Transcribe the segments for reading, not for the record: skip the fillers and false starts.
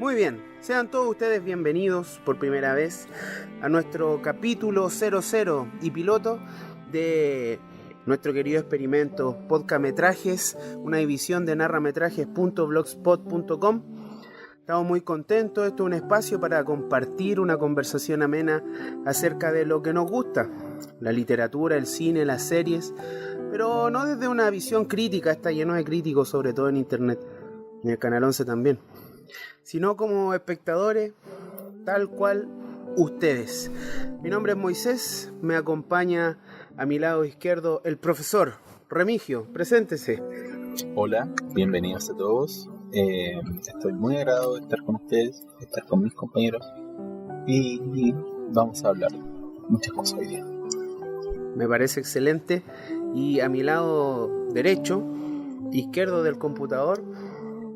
Muy bien, sean todos ustedes bienvenidos por primera vez a nuestro capítulo 00 y piloto de nuestro querido experimento Podcametrajes, una división de narrametrajes.blogspot.com. Estamos muy contentos, esto es un espacio para compartir una conversación amena acerca de lo que nos gusta, la literatura, el cine, las series, pero no desde una visión crítica, está lleno de críticos, sobre todo en internet, en el Canal 11 también, sino como espectadores, tal cual ustedes. Mi nombre es Moisés, me acompaña a mi lado izquierdo el profesor Remigio, preséntese. Hola, bienvenidos a todos. Estoy muy agradado de estar con ustedes, de estar con mis compañeros y vamos a hablar muchas cosas hoy día. Me parece excelente. Y a mi lado derecho, izquierdo del computador,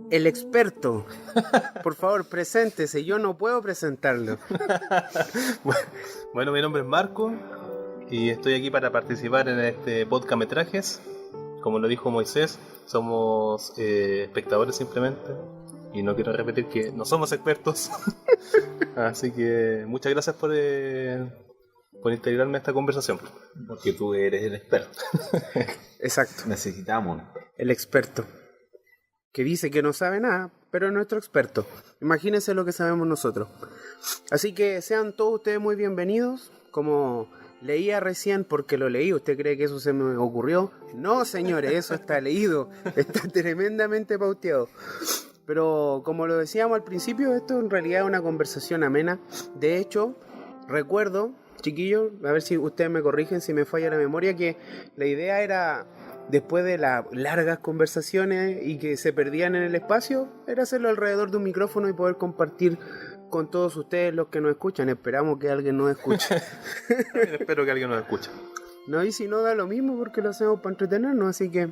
el experto. Por favor, preséntese, yo no puedo presentarlo. Bueno, mi nombre es Marco y estoy aquí para participar en este Podcametrajes. Como lo dijo Moisés, somos espectadores simplemente. Y no quiero repetir que no somos expertos. Así que muchas gracias por integrarme a esta conversación. Porque tú eres el experto. Exacto. Necesitamos el experto. Que dice que no sabe nada, pero es nuestro experto. Imagínense lo que sabemos nosotros. Así que sean todos ustedes muy bienvenidos. Como leía recién, porque lo leí, ¿usted cree que eso se me ocurrió? No, señores, eso está leído. Está tremendamente pauteado. Pero como lo decíamos al principio, esto en realidad es una conversación amena. De hecho, recuerdo, chiquillos, a ver si ustedes me corrigen si me falla la memoria, que la idea era, después de las largas conversaciones y que se perdían en el espacio, era hacerlo alrededor de un micrófono y poder compartir con todos ustedes los que nos escuchan. Esperamos que alguien nos escuche. Espero que alguien nos escuche. No, y si no da lo mismo porque lo hacemos para entretenernos, así que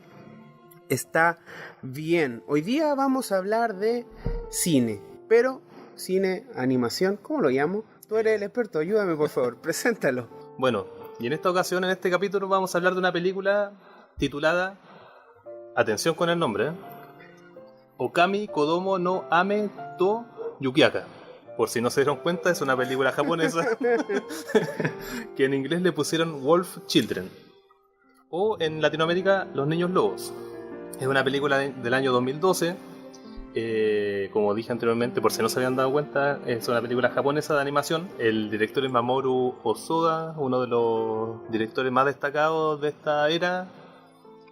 está bien. Hoy día vamos a hablar de cine, pero cine, animación, ¿cómo lo llamo? Tú eres el experto, ayúdame por favor, preséntalo. Bueno, y en esta ocasión, en este capítulo, vamos a hablar de una película titulada, atención con el nombre, Okami Kodomo no Ame to Yukiaka. Por si no se dieron cuenta, es una película japonesa que en inglés le pusieron Wolf Children, o en Latinoamérica Los Niños Lobos. Es una película del año 2012. Como dije anteriormente, por si no se habían dado cuenta, es una película japonesa de animación. El director es Mamoru Hosoda, uno de los directores más destacados de esta era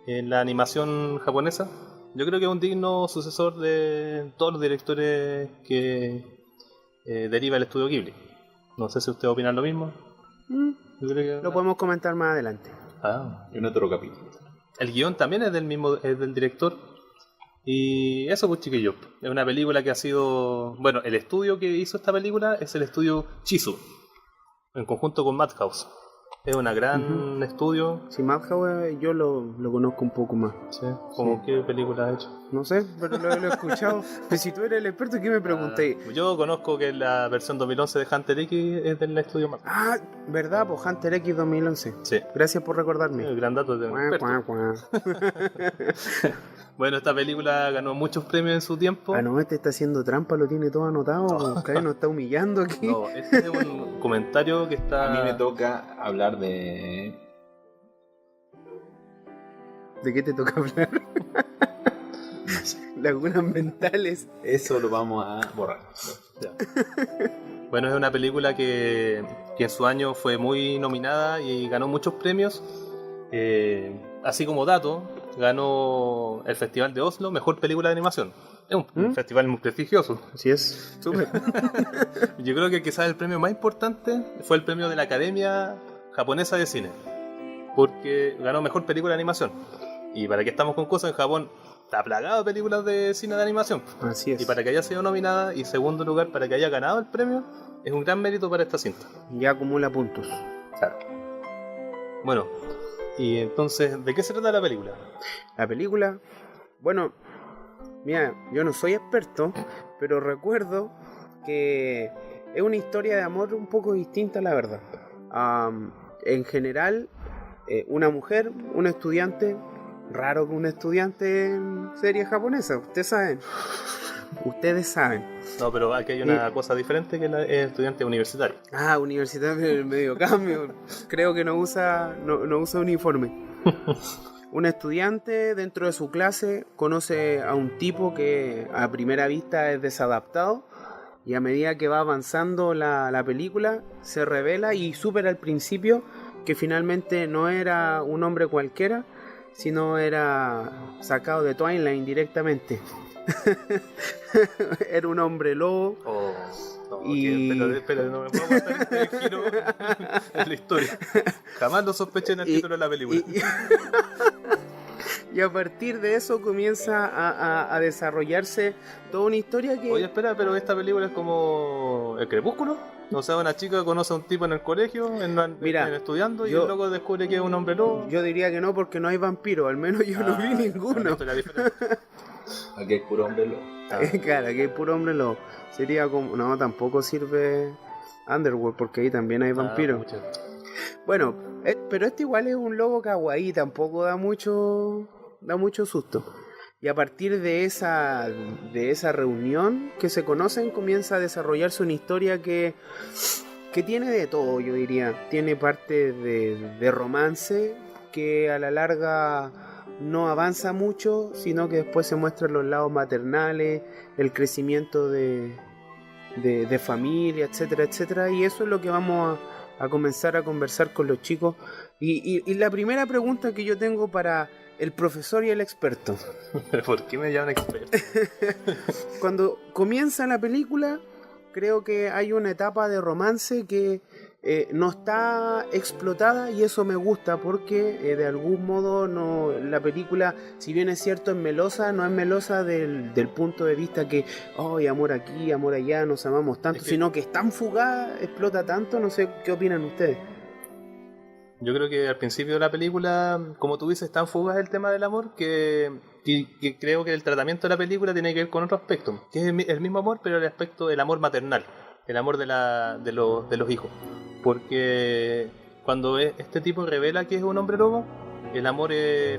en la animación japonesa. Yo creo que es un digno sucesor de todos los directores que deriva el estudio Ghibli. No sé si ustedes opinan lo mismo. Yo creo que Lo podemos comentar más adelante. en otro capítulo. El guión también es del director. Y eso, pues, chiquillos, es una película que ha sido... Bueno, el estudio que hizo esta película es el estudio Chizu, en conjunto con Madhouse. Es un gran estudio. Si Madhouse yo lo conozco un poco más. Sí. ¿Cómo qué película ha hecho? No sé, pero lo he escuchado. Pero si tú eres el experto, ¿qué me pregunté? Yo conozco que la versión 2011 de Hunter X es del estudio Madhouse. Ah, ¿verdad? Pues Hunter X 2011. Sí. Gracias por recordarme. El gran dato de un experto. Bueno, esta película ganó muchos premios en su tiempo. Ah, no, este está haciendo trampa, lo tiene todo anotado. Nos está humillando aquí. No, este es un comentario que está... A mí me toca hablar de... ¿De qué te toca hablar? No sé. Lagunas mentales. Eso lo vamos a borrar. Ya. Bueno, es una película que en su año fue muy nominada y ganó muchos premios. Así como dato, ganó el Festival de Oslo, mejor película de animación. Es un festival muy prestigioso. Así es, súper. Yo creo que quizás el premio más importante fue el premio de la Academia Japonesa de Cine, porque ganó mejor película de animación. Y para que estamos con cosas, en Japón está plagado de películas de cine de animación. Así es. Y para que haya sido nominada, y segundo lugar, para que haya ganado el premio, es un gran mérito para esta cinta. Ya acumula puntos. Claro. Bueno, y entonces, ¿de qué se trata la película? La película, bueno, mira, yo no soy experto, pero recuerdo que es una historia de amor un poco distinta, la verdad. En general, una mujer, un estudiante, raro que un estudiante en serie japonesa, ustedes saben. No, pero aquí hay una cosa diferente que el estudiante universitario. Ah, universitario en el medio cambio. Creo que no usa uniforme. Un estudiante dentro de su clase conoce a un tipo que a primera vista es desadaptado, y a medida que va avanzando la película se revela y supera al principio que finalmente no era un hombre cualquiera, sino era sacado de Twilight directamente. Era un hombre lobo. Espera, no me puedo aguantar este giro en la historia. Jamás lo sospeché en el título de la película. Y a partir de eso comienza a desarrollarse toda una historia que... Oye, espera, pero esta película es como El Crepúsculo. O sea, una chica conoce a un tipo en el colegio, están estudiando, y el loco descubre que es un hombre lobo. Yo diría que no, porque no hay vampiros, al menos yo no vi ninguno. Aquí hay puro hombre lobo. Claro, aquí hay puro hombre lobo. Sería como... No, tampoco sirve Underworld, porque ahí también hay vampiros. Bueno, pero este igual es un lobo kawaii, tampoco da mucho susto. Y a partir de esa reunión que se conocen, comienza a desarrollarse una historia que tiene de todo, yo diría. Tiene parte de romance, que a la larga no avanza mucho, sino que después se muestran los lados maternales, el crecimiento de familia, etcétera, etcétera. Y eso es lo que vamos a comenzar a conversar con los chicos. Y la primera pregunta que yo tengo para el profesor y el experto. ¿Por qué me llaman experto? Cuando comienza la película, creo que hay una etapa de romance que no está explotada, y eso me gusta porque de algún modo la película, si bien es cierto, es melosa, no es melosa del punto de vista que hay amor aquí, amor allá, nos amamos tanto, sino que es tan fugaz, explota tanto. No sé qué opinan ustedes. Yo creo que al principio de la película, como tú dices, tan fugaz el tema del amor que creo que el tratamiento de la película tiene que ver con otro aspecto, que es el mismo amor, pero el aspecto del amor maternal, el amor de los hijos. Porque cuando este tipo revela que es un hombre lobo, el amor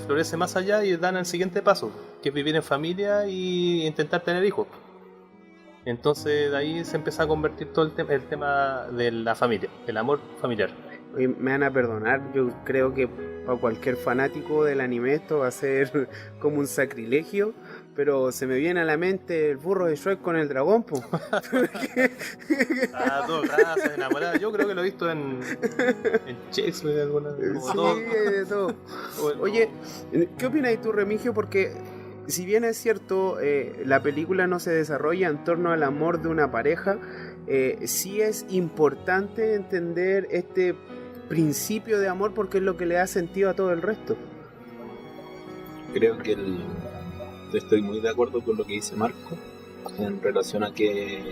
florece más allá y dan el siguiente paso, que es vivir en familia y intentar tener hijos. Entonces de ahí se empieza a convertir todo el tema de la familia, el amor familiar. Oye, me van a perdonar, yo creo que para cualquier fanático del anime esto va a ser como un sacrilegio, pero se me viene a la mente el burro de Shrek con el dragón, po. Dos razas enamoradas. Yo creo que lo he visto en Shakespeare alguna vez. Sí, de todo. Oye, ¿qué opinas tú, Remigio? Porque si bien es cierto, la película no se desarrolla en torno al amor de una pareja, sí es importante entender este principio de amor, porque es lo que le da sentido a todo el resto. Creo que estoy muy de acuerdo con lo que dice Marco en relación a que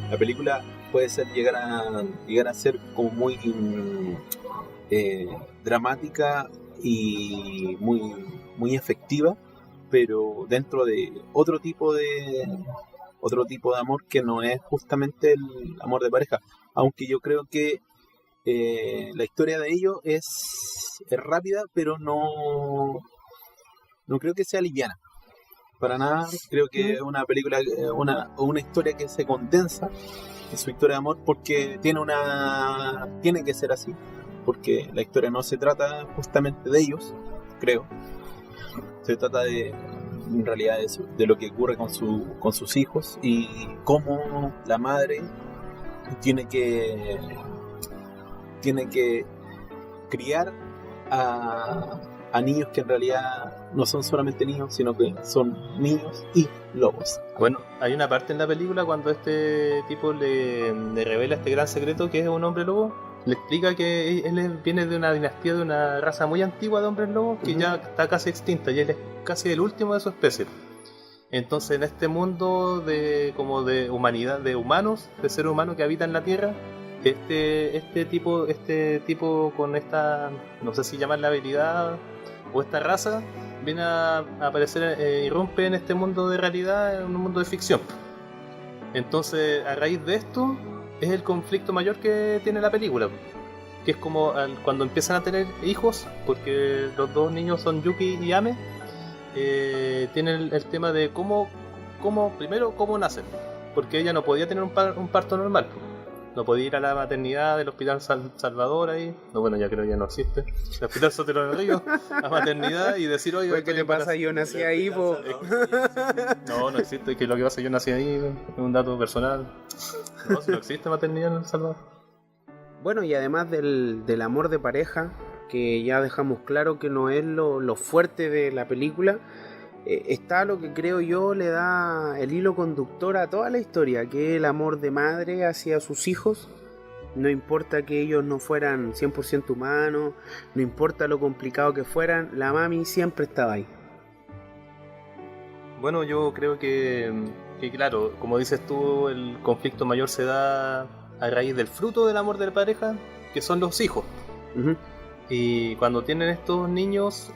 la película puede llegar a ser como muy dramática y muy efectiva, pero dentro de otro tipo de amor que no es justamente el amor de pareja, aunque yo creo que la historia de ellos es rápida, pero no creo que sea liviana para nada. Creo que es una película, una historia que se condensa en su historia de amor, porque tiene que ser así, porque la historia no se trata justamente de ellos, creo. Se trata en realidad de lo que ocurre con sus hijos, y cómo la madre tiene que criar a niños que en realidad no son solamente niños, sino que son niños y lobos. Bueno, hay una parte en la película cuando este tipo le revela este gran secreto, que es un hombre lobo. Le explica que él viene de una dinastía, de una raza muy antigua de hombres lobos, que ya está casi extinta, y él es casi el último de su especie. Entonces, en este mundo de humanidad, de humanos, de seres humanos que habitan la Tierra, este tipo con esta, no sé si llaman la habilidad o esta raza, viene a aparecer, irrumpe en este mundo de realidad, en un mundo de ficción. Entonces, a raíz de esto es el conflicto mayor que tiene la película, que es como cuando empiezan a tener hijos, porque los dos niños son Yuki y Ame, tienen el tema de primero cómo nacen, porque ella no podía tener un parto normal, no podía ir a la maternidad del Hospital Salvador ahí, no, bueno, ya creo que ya no existe, el Hospital Sotero del Río, a maternidad y decir, oye, ¿qué te pasa? Yo nací ahí, po. No existe, que lo que pasa, yo nací ahí, es un dato personal. No, si no existe maternidad en El Salvador. Bueno, y además del amor de pareja, que ya dejamos claro que no es lo fuerte de la película, está lo que creo yo le da el hilo conductor a toda la historia, que es el amor de madre hacia sus hijos. No importa que ellos no fueran 100% humanos, no importa lo complicado que fueran, la mami siempre estaba ahí. Bueno, yo creo que claro, como dices tú, el conflicto mayor se da a raíz del fruto del amor de la pareja, que son los hijos. Uh-huh. Y cuando tienen estos niños,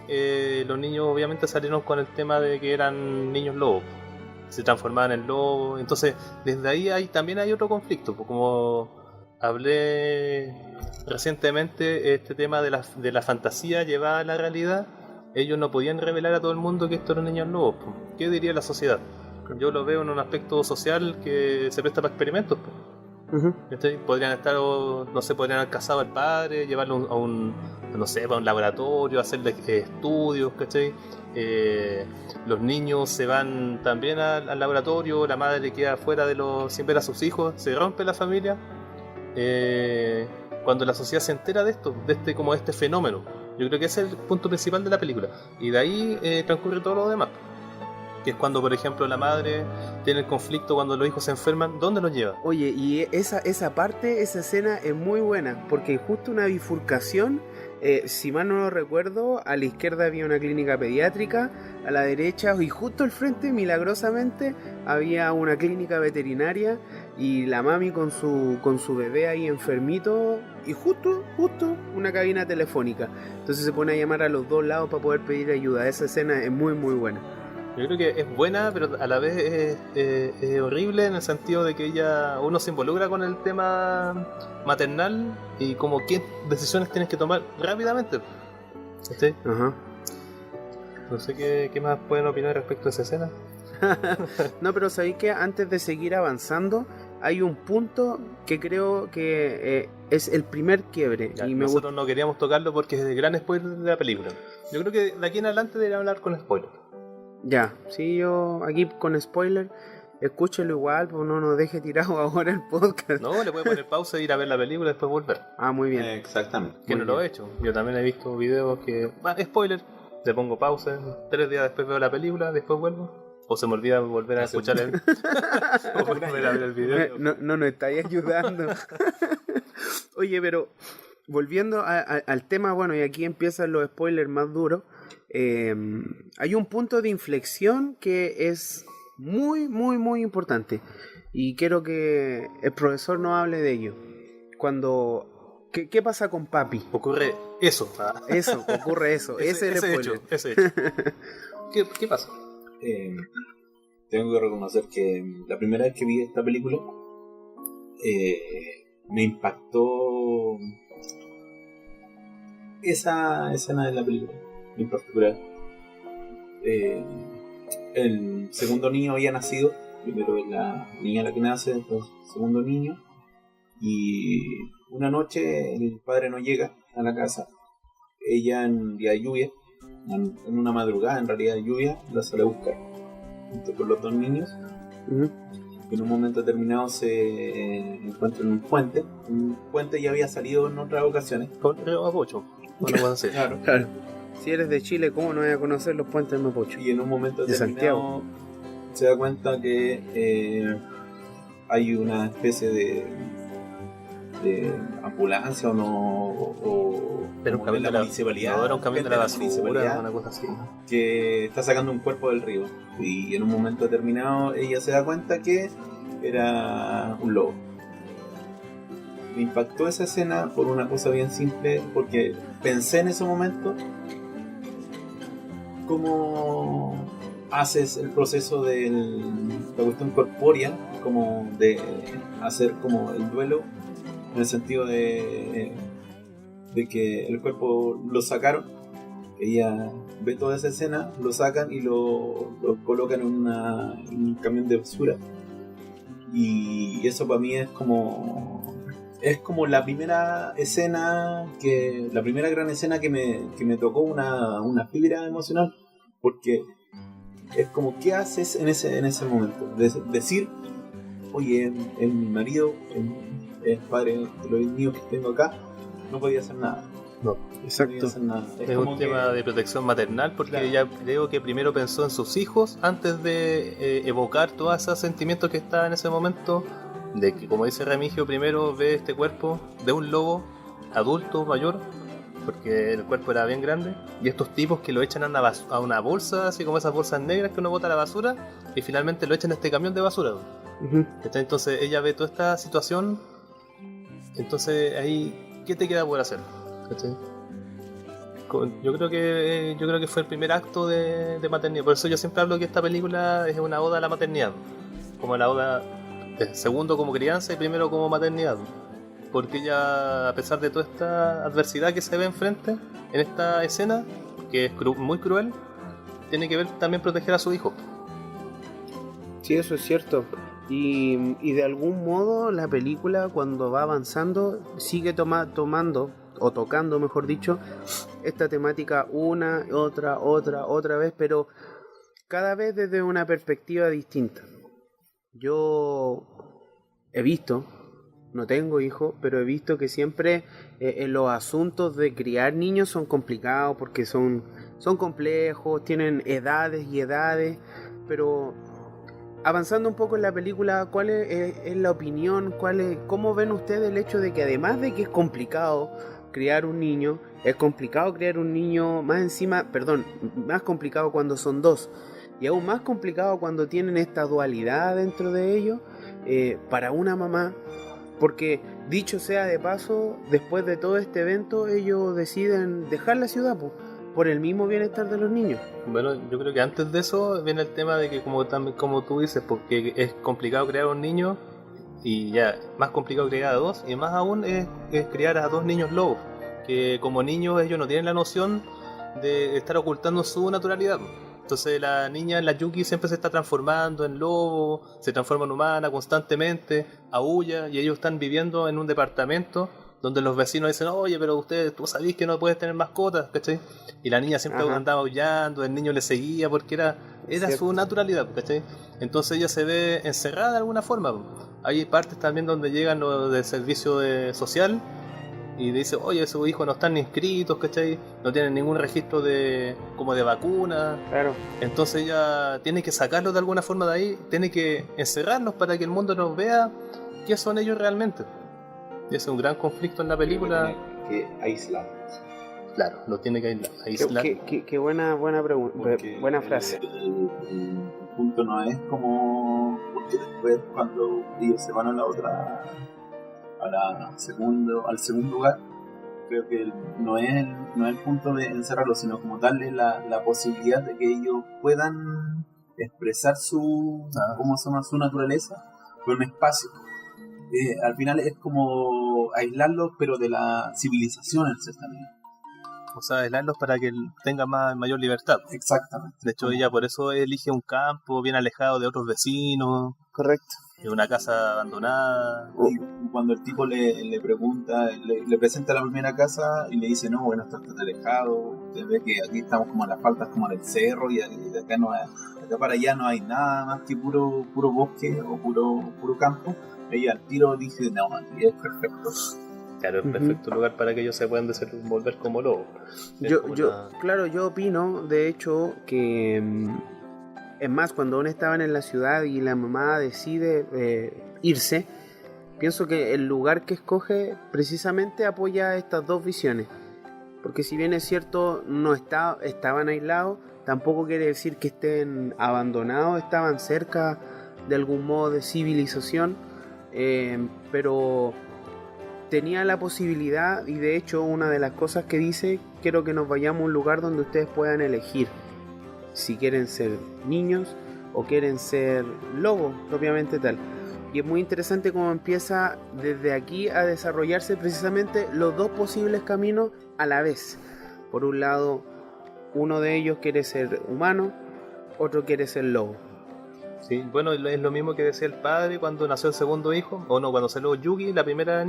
los niños obviamente salieron con el tema de que eran niños lobos, se transformaban en lobos. Entonces, desde ahí también hay otro conflicto, como hablé recientemente, este tema de la fantasía llevada a la realidad. Ellos no podían revelar a todo el mundo que estos eran niños lobos. ¿Qué diría la sociedad? Yo lo veo en un aspecto social que se presta para experimentos. Uh-huh. Podrían estar, no sé, podrían haber casado al padre, llevarlo a un laboratorio, hacerle estudios, ¿cachai? Los niños se van también al laboratorio, la madre queda fuera sin ver a sus hijos, se rompe la familia. Cuando la sociedad se entera de esto, de este fenómeno, yo creo que ese es el punto principal de la película, y de ahí transcurre todo lo demás, que es cuando, por ejemplo, la madre tiene el conflicto cuando los hijos se enferman, ¿dónde los lleva? Oye, y esa parte, esa escena es muy buena, porque justo una bifurcación, si mal no lo recuerdo, a la izquierda había una clínica pediátrica, a la derecha y justo al frente, milagrosamente, había una clínica veterinaria y la mami con su bebé ahí enfermito, y justo una cabina telefónica. Entonces se pone a llamar a los dos lados para poder pedir ayuda. Esa escena es muy muy buena. Yo creo que es buena, pero a la vez es horrible, en el sentido de que uno se involucra con el tema maternal y como qué decisiones tienes que tomar rápidamente. ¿Sí? Ajá. No sé qué más pueden opinar respecto a esa escena. No, pero sabéis que antes de seguir avanzando, hay un punto que creo que es el primer quiebre. Ya, y nosotros no queríamos tocarlo porque es el gran spoiler de la película. Yo creo que de aquí en adelante debería hablar con spoiler. Ya, sí, yo aquí con spoiler, escúchelo igual, pues no nos deje tirado ahora el podcast. No, le puede poner pausa, ir a ver la película y después volver. Ah, muy bien. Exactamente. Que Muy no lo bien. he hecho. Yo también he visto videos que... spoiler, le pongo pausa, 3 días después veo la película, después vuelvo. O se me olvida volver a escuchar o volver a ver el video. No nos estáis ayudando. Oye, pero volviendo al tema, bueno, y aquí empiezan los spoilers más duros. Hay un punto de inflexión que es muy, muy, muy importante. Y quiero que el profesor nos hable de ello. Cuando... ¿Qué pasa con papi? Ocurre eso. Eso, ocurre eso. Ese es el spoiler. Ese hecho. ¿Qué pasa? Tengo que reconocer que la primera vez que vi esta película me impactó esa escena de la película en particular. El segundo niño había nacido, primero es la niña la que nace, después el segundo niño, y una noche el padre no llega a la casa, ella en día de lluvia, en una madrugada en realidad de lluvia, la sale a buscar junto con los dos niños. Uh-huh. En un momento determinado se encuentra en un puente ya había salido en otras ocasiones. Con Río Mapocho. Bueno, puedo hacer. Claro. Claro. Si eres de Chile, ¿cómo no vas a conocer los puentes de Mapocho? Y en un momento De determinado se da cuenta que hay una especie de ambulancia Pero un camión de la municipalidad, no, era un camión de la basura, una cosa así. que está sacando un cuerpo del río, y en un momento determinado ella se da cuenta que era un lobo. Me impactó esa escena por una cosa bien simple, porque pensé en ese momento cómo haces el proceso de la cuestión corpórea, como de hacer como el duelo, en el sentido de de que el cuerpo lo sacaron. Ella ve toda esa escena, lo sacan y lo colocan en un camión de basura. Y eso para mí es como la primera escena, la primera gran escena que me tocó una fibra emocional, porque es como, ¿qué haces en ese momento? Decir, oye, es mi marido, es padre de los niños que tengo acá, no podía hacer nada. No, exacto. Es un tema de protección maternal, porque claro, ella creo que primero pensó en sus hijos antes de evocar todos esos sentimientos que estaban en ese momento, de que, como dice Remigio, primero ve este cuerpo de un lobo adulto, mayor, porque el cuerpo era bien grande, y estos tipos que lo echan a una bolsa, así como esas bolsas negras que uno bota a la basura, y finalmente lo echan a este camión de basura. Uh-huh. Entonces ella ve toda esta situación, entonces ahí, ¿qué te queda por hacer? ¿Cachai? Yo creo que fue el primer acto de maternidad. Por eso yo siempre hablo que esta película es una oda a la maternidad, como la oda segundo como crianza y primero como maternidad, porque ella, a pesar de toda esta adversidad que se ve enfrente en esta escena, que es muy cruel, tiene que ver también proteger a su hijo. Sí, eso es cierto. Y de algún modo la película, cuando va avanzando, sigue tomando, o tocando mejor dicho, esta temática otra vez, pero cada vez desde una perspectiva distinta. Yo he visto, no tengo hijos, pero he visto que siempre en los asuntos de criar niños son complicados, porque son complejos, tienen edades y edades, pero avanzando un poco en la película, ¿cuál es la opinión? ¿Cómo ven ustedes el hecho de que, además de que es complicado criar un niño, es complicado criar un niño, más complicado cuando son dos, y aún más complicado cuando tienen esta dualidad dentro de ellos, para una mamá? Porque, dicho sea de paso, después de todo este evento, ellos deciden dejar la ciudad por el mismo bienestar de los niños. Bueno, yo creo que antes de eso viene el tema de que, como tú dices, porque es complicado crear un niño, y ya más complicado criar a dos, y más aún es criar a dos niños lobos, que como niños ellos no tienen la noción de estar ocultando su naturalidad. Entonces la niña, la Yuki, siempre se está transformando en lobo, se transforma en humana constantemente, aúlla, y ellos están viviendo en un departamento donde los vecinos dicen, oye, pero tú sabés que no puedes tener mascotas, ¿cachai? Y la niña siempre andaba aullando, el niño le seguía porque era su naturalidad, ¿cachai? Entonces ella se ve encerrada de alguna forma. Hay partes también donde llegan los del servicio social y dice, oye, sus hijos no están inscritos, ¿cachai? No tienen ningún registro como de vacuna. Claro. Entonces ella tiene que sacarlos de alguna forma de ahí, tiene que encerrarlos para que el mundo nos vea qué son ellos realmente. Y ese es un gran conflicto en la película. Que aislar. Claro, lo tiene que aislar. Qué buena pregunta, buena frase. El punto no es como, porque después cuando ellos se van al segundo lugar, creo que no es el punto de encerrarlos, sino como darle la posibilidad de que ellos puedan expresar su naturaleza por un espacio. Al final es como aislarlos, pero de la civilización en cierta medida. O sea, aislarlos para que tengan mayor libertad. Exactamente. De hecho, ella por eso elige un campo bien alejado de otros vecinos. Correcto. En una casa abandonada. Y cuando el tipo le pregunta, le presenta la primera casa y le dice, no, bueno, está tan alejado, usted ve que aquí estamos como en las faldas como del cerro, y de acá para allá no hay nada más que puro bosque o puro campo. Ella al tiro dice, no, aquí es perfecto. Claro, es perfecto lugar para que ellos se puedan desenvolver como lobos. Yo opino, de hecho, que es más, cuando uno estaban en la ciudad y la mamá decide irse, pienso que el lugar que escoge precisamente apoya estas dos visiones. Porque si bien es cierto, estaban aislados, tampoco quiere decir que estén abandonados, estaban cerca de algún modo de civilización, pero tenía la posibilidad, y de hecho una de las cosas que dice, quiero que nos vayamos a un lugar donde ustedes puedan elegir si quieren ser niños o quieren ser lobos, propiamente tal. Y es muy interesante cómo empieza desde aquí a desarrollarse precisamente los dos posibles caminos a la vez. Por un lado, uno de ellos quiere ser humano, otro quiere ser lobo. Sí, bueno, es lo mismo que decía el padre cuando nació el segundo hijo, o no, cuando salió Yugi, la primera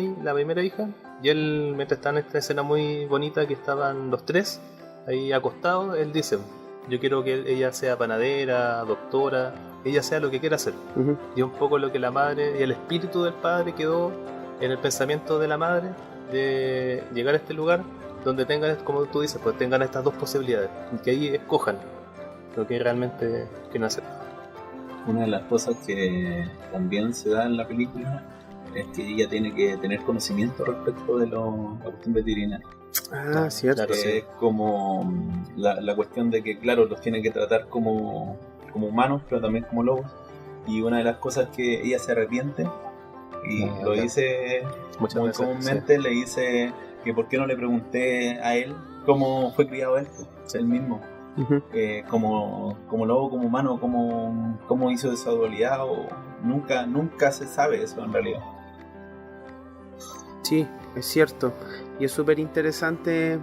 hija, y él, mientras está en esta escena muy bonita que estaban los tres ahí acostados, él dice, yo quiero que ella sea panadera, doctora, ella sea lo que quiera hacer. Uh-huh. Y un poco lo que la madre y el espíritu del padre quedó en el pensamiento de la madre de llegar a este lugar donde tengan, como tú dices, pues tengan estas dos posibilidades, y que ahí escojan lo que realmente quieren hacer. Una de las cosas que también se da en la película es que ella tiene que tener conocimiento respecto de la cuestión veterinaria. Ah, cierto. Claro, sí. Es como la cuestión de que, claro, los tiene que tratar como humanos, pero también como lobos. Y una de las cosas que ella se arrepiente, y lo dice Muchas muy veces, comúnmente, le dice que por qué no le pregunté a él cómo fue criado él, él mismo. Uh-huh. Como lobo, como humano, cómo hizo esa dualidad, o nunca se sabe eso en realidad. Sí, es cierto. Y es súper interesante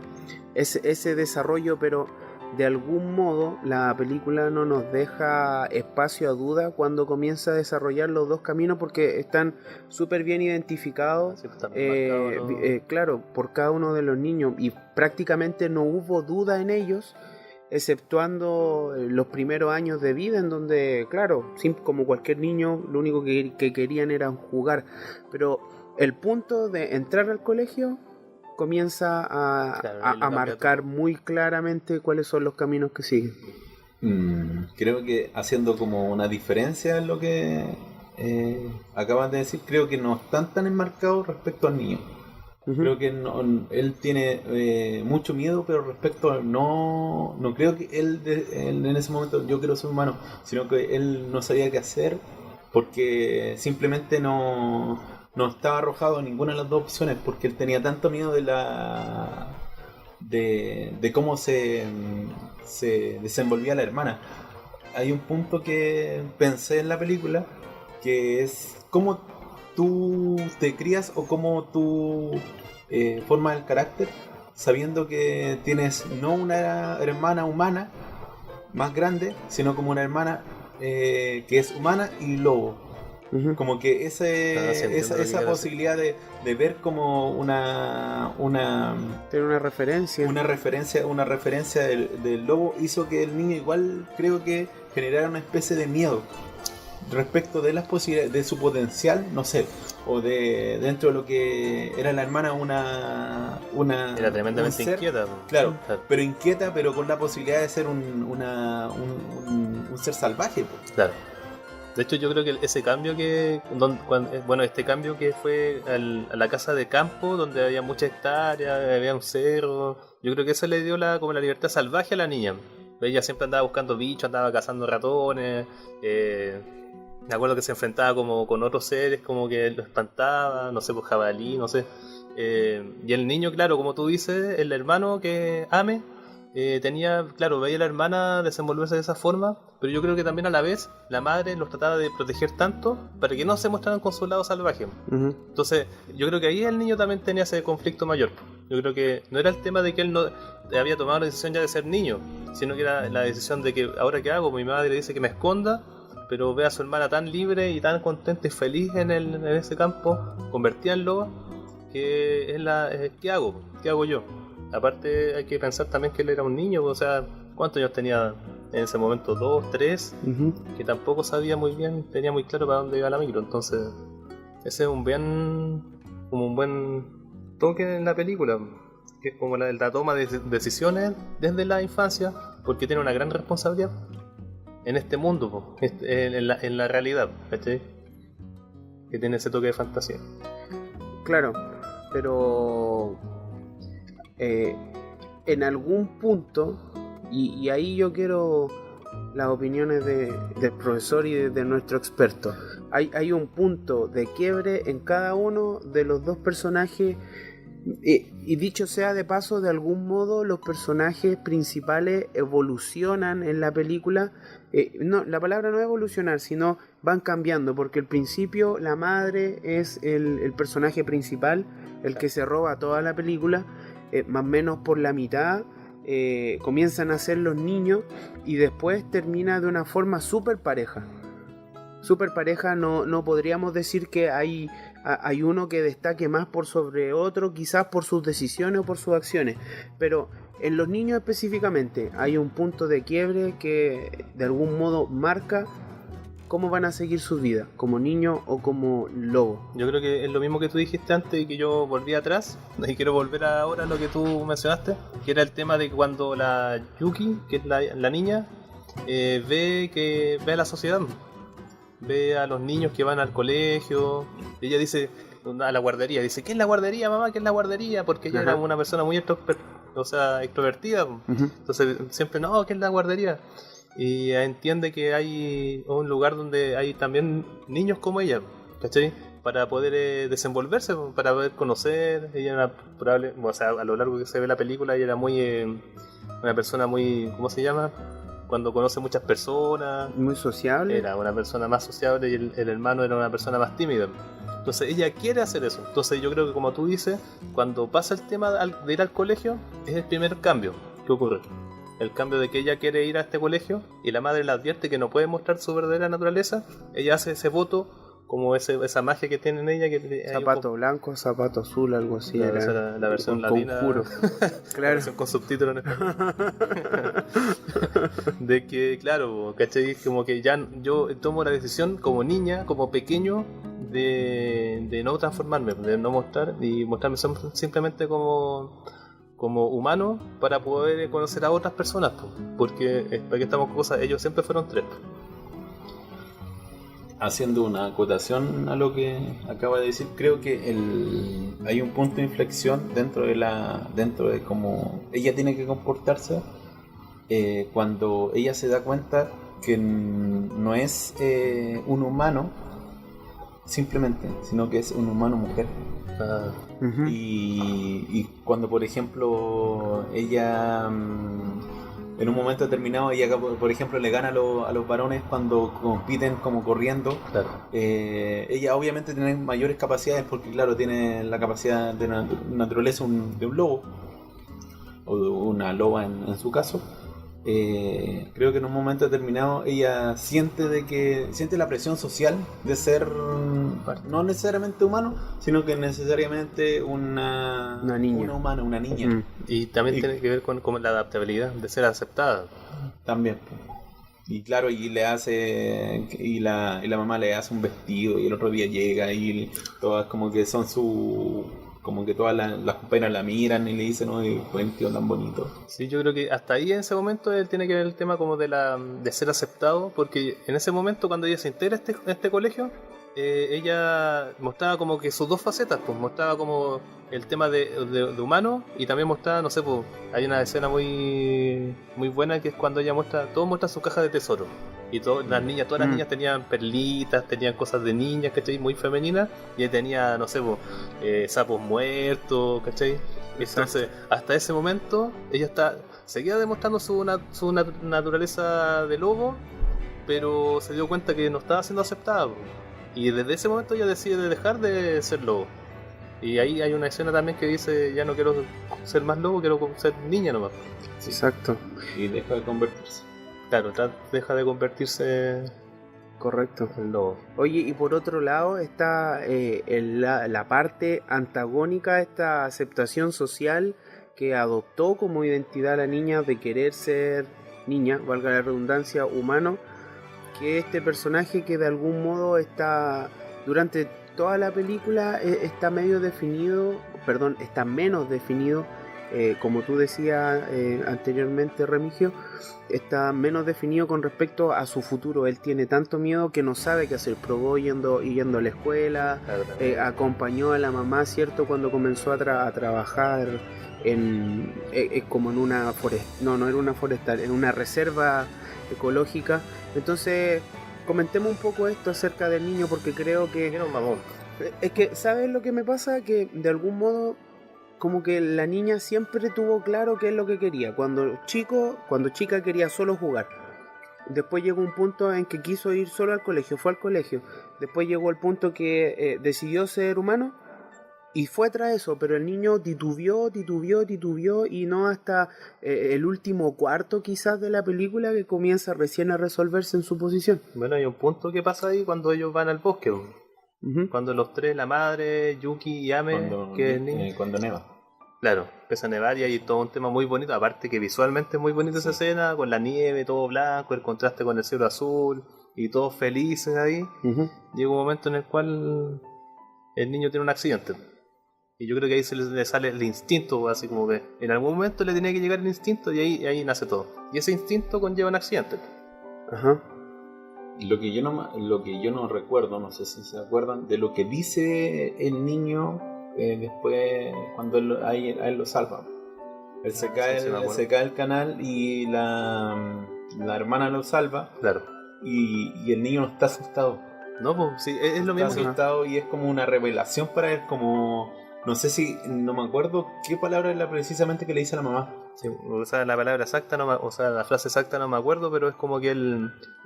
ese desarrollo, pero de algún modo la película no nos deja espacio a duda cuando comienza a desarrollar los dos caminos, porque están súper bien identificados, Sí, también marcado, ¿no? claro, por cada uno de los niños, y prácticamente no hubo duda en ellos, exceptuando los primeros años de vida, en donde, claro, como cualquier niño, lo único que querían era jugar. Pero el punto de entrar al colegio comienza a marcar muy claramente cuáles son los caminos que siguen. Creo que haciendo como una diferencia en lo que acabas de decir, creo que no están tan enmarcados respecto al niño. Uh-huh. Creo que él tiene mucho miedo, pero respecto a no creo que él en ese momento yo quiero ser humano, sino que él no sabía qué hacer porque simplemente no estaba arrojado a ninguna de las dos opciones, porque él tenía tanto miedo de cómo se desenvolvía la hermana. Hay un punto que pensé en la película que es cómo tú te crías o cómo tú formas el carácter sabiendo que tienes no una hermana humana más grande, sino como una hermana que es humana y lobo. Uh-huh. Como que esa posibilidad de ver como tener una referencia del lobo hizo que el niño igual creo que generara una especie de miedo respecto de las posibilidades, de su potencial, no sé, o de dentro de lo que era la hermana era tremendamente inquieta, claro, pero inquieta, pero con la posibilidad de ser un ser salvaje, claro. De hecho, yo creo que ese cambio este cambio que fue a la casa de campo, donde había mucha hectárea, había un cerro, yo creo que eso le dio como la libertad salvaje a la niña. Ella siempre andaba buscando bichos, andaba cazando ratones, me acuerdo que se enfrentaba como con otros seres, como que lo espantaba, no sé, pues jabalí, no sé. Y el niño, claro, como tú dices, el hermano que Ame, veía a la hermana desenvolverse de esa forma, pero yo creo que también a la vez la madre los trataba de proteger tanto para que no se mostraran con su lado salvaje. Uh-huh. Entonces yo creo que ahí el niño también tenía ese conflicto mayor. Yo creo que no era el tema de que él no había tomado la decisión ya de ser niño, sino que era la decisión de que ahora qué hago, mi madre dice que me esconda, pero ve a su hermana tan libre y tan contenta y feliz en ese campo, convertida en loba, que ¿qué hago? ¿Qué hago yo? Aparte hay que pensar también que él era un niño, o sea, ¿cuántos años tenía en ese momento? 2, 3, uh-huh. Que tampoco sabía muy bien, tenía muy claro para dónde iba la micro, entonces ese es un buen toque en la película, que es como la toma de decisiones desde la infancia, porque tiene una gran responsabilidad en este mundo, en la realidad, ¿sí? Que tiene ese toque de fantasía. Claro, pero en algún punto, y ahí yo quiero las opiniones del profesor y de nuestro experto, hay un punto de quiebre en cada uno de los dos personajes, y dicho sea de paso, de algún modo los personajes principales evolucionan en la película. No, la palabra no es evolucionar, sino van cambiando, porque al principio la madre es el personaje principal, el que se roba toda la película, más o menos por la mitad. Comienzan a ser los niños y después termina de una forma súper pareja. Súper pareja, no podríamos decir que hay uno que destaque más por sobre otro, quizás por sus decisiones o por sus acciones, pero en los niños específicamente hay un punto de quiebre que de algún modo marca cómo van a seguir su vida, como niño o como lobo. Yo creo que es lo mismo que tú dijiste antes y que yo volví atrás, y quiero volver ahora a lo que tú mencionaste, que era el tema de cuando la Yuki, que es la niña, ve a la sociedad, ve a los niños que van al colegio. Ella dice a la guardería, dice, ¿qué es la guardería, mamá? ¿Qué es la guardería? Porque ella era una persona muy extrovertida. Uh-huh. Entonces siempre, no, ¿qué es la guardería? Y entiende que hay un lugar donde hay también niños como ella, ¿cachai? Para poder desenvolverse, para poder conocer. Ella era probable, o sea, a lo largo que se ve la película, ella era muy una persona muy, ¿cómo se llama? Cuando conoce muchas personas. Muy sociable. Era una persona más sociable y el hermano era una persona más tímida. Entonces ella quiere hacer eso. Entonces yo creo que, como tú dices, cuando pasa el tema de ir al colegio, es el primer cambio que ocurre. El cambio de que ella quiere ir a este colegio y la madre le advierte que no puede mostrar su verdadera naturaleza. Ella hace ese voto, como esa magia que tiene en ella. Zapato blanco, zapato azul, algo así. Claro, era la versión latina. Conjuro. Claro. La versión con subtítulos en español. De que, claro, ¿cachai? Como que ya yo tomo la decisión como niña, como pequeño, de no transformarme, de no mostrar y mostrarme simplemente como humano, para poder conocer a otras personas, porque para que estamos con cosas, ellos siempre fueron tres. Haciendo una acotación a lo que acaba de decir, creo que hay un punto de inflexión dentro de cómo ella tiene que comportarse, cuando ella se da cuenta que no es un humano simplemente, sino que es un humano mujer. Uh-huh. Y cuando, por ejemplo, ella en un momento determinado, ella, por ejemplo, le gana a los varones cuando compiten como corriendo. Claro. Ella obviamente tiene mayores capacidades porque, claro, tiene la capacidad de naturaleza de un lobo, o de una loba en su caso. Creo que en un momento determinado ella siente la presión social de ser no necesariamente humano, sino que necesariamente una niña. Una humana, una niña. Y también tiene que ver con la adaptabilidad de ser aceptada. También. Y claro, y la mamá le hace un vestido y el otro día llega y todas como que son como que todas las compañeras la miran y le dicen, oye, buen tío tan bonito. Sí, yo creo que hasta ahí en ese momento él tiene que ver el tema como de ser aceptado, porque en ese momento cuando ella se integra a este colegio, ella mostraba como que sus dos facetas, pues mostraba como el tema de humano, y también mostraba, no sé, pues hay una escena muy muy buena que es cuando ella todos muestran su caja de tesoro. Y todas las niñas tenían perlitas, tenían cosas de niñas, ¿cachai? Muy femeninas. Y ella tenía, no sé, sapos muertos, ¿cachai? Entonces, hasta ese momento, ella seguía demostrando su naturaleza de lobo, pero se dio cuenta que no estaba siendo aceptada. Y desde ese momento ella decide dejar de ser lobo. Y ahí hay una escena también que dice, ya no quiero ser más lobo, quiero ser niña nomás. Sí. Exacto. Y deja de convertirse. Claro, deja de convertirse. Correcto. En lobo. Oye, y por otro lado está la parte antagónica, esta aceptación social que adoptó como identidad la niña de querer ser niña, valga la redundancia, humano, que este personaje que de algún modo está durante toda la película está menos definido, como tú decías anteriormente, Remigio, está menos definido con respecto a su futuro. Él tiene tanto miedo que no sabe qué hacer. Probó yendo a la escuela, acompañó a la mamá, ¿cierto? Cuando comenzó a trabajar como en una en una reserva ecológica. Entonces, comentemos un poco esto acerca del niño, porque creo que era un mamón. Es que, ¿sabes lo que me pasa? Que de algún modo como que la niña siempre tuvo claro qué es lo que quería. Cuando chica quería solo jugar. después llegó un punto en que quiso ir solo al colegio, fue al colegio. Después llegó el punto que decidió ser humano y fue tras eso, pero el niño titubeó y no hasta el último cuarto quizás de la película que comienza recién a resolverse en su posición. Bueno, hay un punto que pasa ahí cuando ellos van al bosque. Ujú. Cuando los tres, la madre, Yuki y Ame, que es el niño. Cuando neva. Claro, empieza a nevar y hay todo un tema muy bonito. Aparte que visualmente es muy bonita esa escena, con la nieve, todo blanco, el contraste con el cielo azul y todos felices ahí. Ujú. Llega un momento en el cual el niño tiene un accidente. Y yo creo que ahí se le sale el instinto, así como que en algún momento le tenía que llegar el instinto y ahí nace todo. Y ese instinto conlleva un accidente. Ajá. Lo que yo no recuerdo, no sé si se acuerdan, de lo que dice el niño después cuando a él lo salva. Él se cae, sí, me acuerdo. se cae el canal y la hermana lo salva Claro. y el niño no está asustado. No, pues sí, es lo mismo Está que... asustado y es como una revelación para él, como... No me acuerdo qué palabra es la precisamente que le dice a la mamá. Sí, o sea, la palabra exacta, o sea, la frase exacta no me acuerdo, pero es como que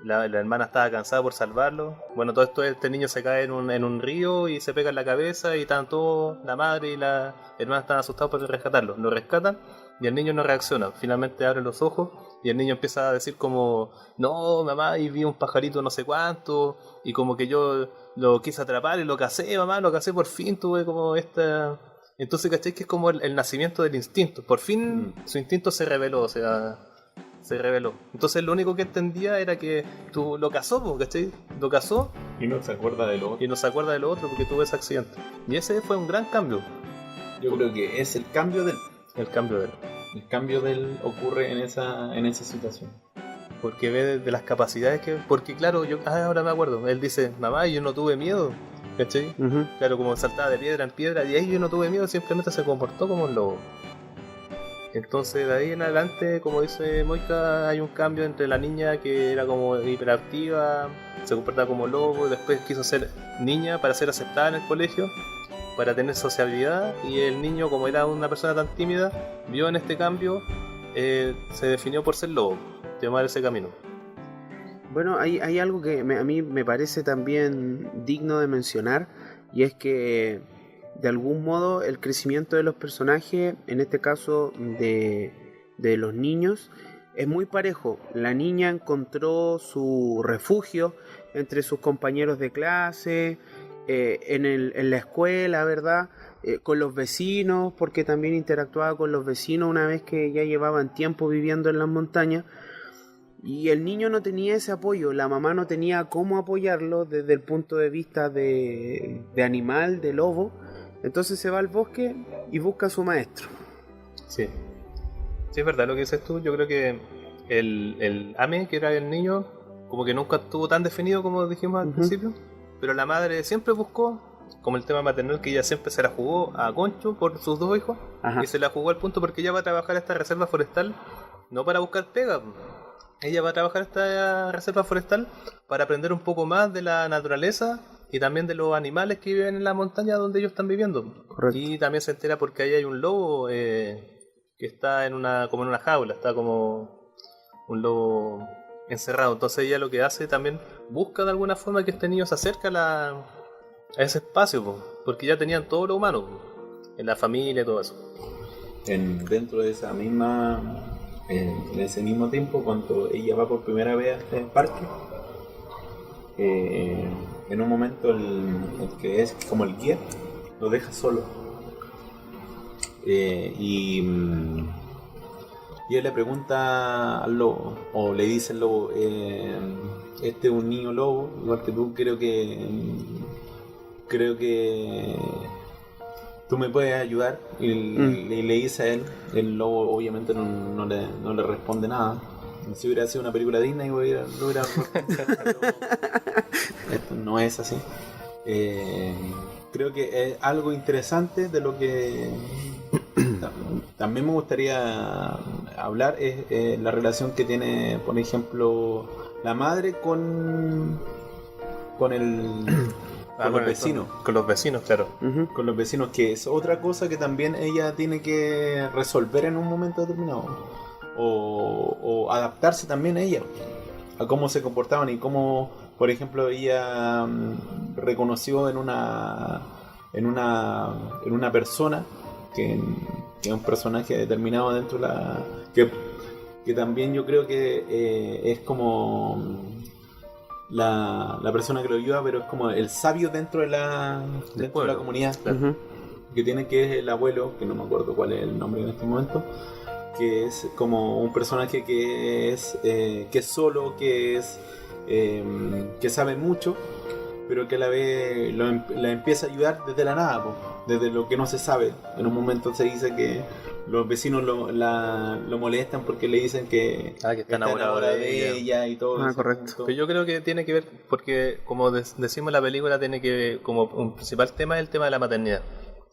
la hermana estaba cansada por salvarlo. Bueno, todo esto, este niño se cae en un río y se pega en la cabeza y están todos, la madre y la hermana están asustados por rescatarlo. Lo rescatan y el niño no reacciona. Finalmente abre los ojos y el niño empieza a decir como, no, mamá, y vi un pajarito no sé cuánto, y como que yo lo quise atrapar y lo casé, mamá, lo casé por fin, tuve como esta... Entonces, ¿cachai? Que es como el nacimiento del instinto. Por fin su instinto se reveló, o sea, se reveló. Entonces lo único que entendía era que tú lo casó, ¿cachai? Lo casó Y no se acuerda de lo otro. y no se acuerda de lo otro porque tuvo ese accidente. Y ese fue un gran cambio, Yo creo que es el cambio del... el cambio de él. El cambio del ocurre en esa situación. Porque ve de las capacidades que... Porque claro, ahora me acuerdo, él dice, mamá, yo no tuve miedo, ¿cachai? Ujú. Claro, como saltaba de piedra en piedra y ahí yo no tuve miedo, simplemente se comportó como un lobo. Entonces de ahí en adelante, como dice Moika, hay un cambio entre la niña que era como hiperactiva, se comportaba como lobo y después quiso ser niña para ser aceptada en el colegio, para tener sociabilidad, y el niño, como era una persona tan tímida, vio en este cambio, se definió por ser lobo, tomar ese camino. Bueno, hay algo que a mí me parece también digno de mencionar, y es que de algún modo el crecimiento de los personajes, en este caso de los niños, es muy parejo. La niña encontró su refugio entre sus compañeros de clase, en la escuela, ¿verdad? Con los vecinos, porque también interactuaba con los vecinos una vez que ya llevaban tiempo viviendo en las montañas. Y el niño no tenía ese apoyo, la mamá no tenía cómo apoyarlo desde el punto de vista de animal, de lobo. Entonces se va al bosque y busca a su maestro. Sí. Sí, es verdad lo que dices tú. Yo creo que el Ame, que era el niño, como que nunca estuvo tan definido como dijimos al principio. Pero la madre siempre buscó, como el tema maternal, que ella siempre se la jugó a Concho por sus dos hijos. Ajá. Y se la jugó al punto porque ella va a trabajar esta reserva forestal no para buscar pega. Ella va a trabajar esta reserva forestal para aprender un poco más de la naturaleza y también de los animales que viven en la montaña donde ellos están viviendo. Correcto. Y también se entera porque ahí hay un lobo que está como en una jaula, está como un lobo encerrado. Entonces ella lo que hace también busca de alguna forma que este niño se acerque a ese espacio, porque ya tenían todo lo humano, en la familia y todo eso. Dentro de esa misma... En ese mismo tiempo, cuando ella va por primera vez a este parque, en un momento el que es como el guía lo deja solo, y él le pregunta al lobo, o le dice al lobo, este es un niño lobo, igual que tú, creo que tú me puedes ayudar, y le dice a él. El lobo obviamente no le responde nada. Si hubiera sido una película Disney, no hubiera esto no es así. Creo que es algo interesante de lo que también me gustaría hablar, es la relación que tiene, por ejemplo, la madre con los vecinos. Con los vecinos, claro. Uh-huh. Con los vecinos, que es otra cosa que también ella tiene que resolver en un momento determinado, o adaptarse también a ella, a cómo se comportaban y cómo, por ejemplo, ella reconoció en una persona que es un personaje determinado dentro de la que también yo creo que es como la persona que lo ayuda, pero es como el sabio dentro de la comunidad, Ujú. que tiene, que es el abuelo, que no me acuerdo cuál es el nombre en este momento, que es como un personaje que es solo, que sabe mucho, pero que a la vez la empieza a ayudar desde la nada, po, desde lo que no se sabe. En un momento se dice que los vecinos lo molestan porque le dicen que Que está enamorado de ella. y todo Ah, ese correcto. punto. Pero yo creo que tiene que ver, porque como decimos en la película, tiene que como un principal tema es el tema de la maternidad